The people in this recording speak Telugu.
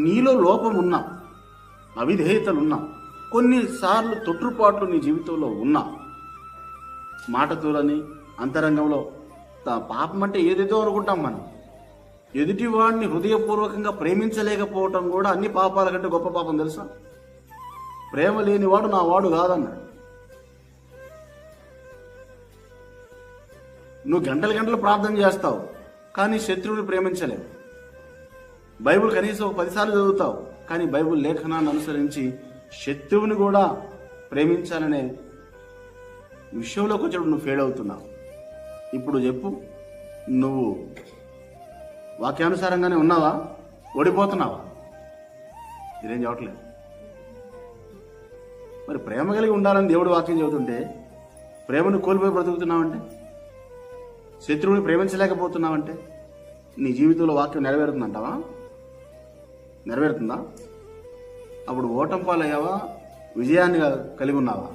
నీలో లోపం ఉన్నా, అవిధేయతలున్నా, కొన్నిసార్లు తొట్టుపాట్లు నీ జీవితంలో ఉన్నా, మాట తూలని అంతరంగంలో పాపం అంటే ఏదేదో అనుకుంటాం మనం. ఎదుటివాడిని హృదయపూర్వకంగా ప్రేమించలేకపోవటం కూడా అన్ని పాపాల కంటే గొప్ప పాపం తెలుసా? ప్రేమ లేనివాడు నా వాడు కాదన్నాడు. నువ్వు గంటలు గంటలు ప్రార్థన చేస్తావు, కానీ శత్రువుని ప్రేమించలేవు. బైబిల్ కనీసం 10 సార్లు చదువుతావు, కానీ బైబిల్ లేఖనాన్ని అనుసరించి శత్రువుని కూడా ప్రేమించాలనే విషయంలోకి వచ్చేప్పుడు నువ్వు ఫెయిల్ అవుతున్నావు. ఇప్పుడు చెప్పు, నువ్వు వాక్యానుసారంగానే ఉన్నావా, ఓడిపోతున్నావా? ఇదేం చెప్పట్లేదు. మరి ప్రేమ కలిగి ఉండాలని దేవుడు వాక్యం చెబుతుంటే ప్రేమను కోల్పోయి బ్రతుకుతున్నావంటే, శత్రువుని ప్రేమించలేకపోతున్నావంటే నీ జీవితంలో వాక్యం నెరవేరుతుందంటావా? నెరవేరుతుందా? అప్పుడు ఓటం పాలయ్యావా, విజయాన్ని కలిగి ఉన్నావా?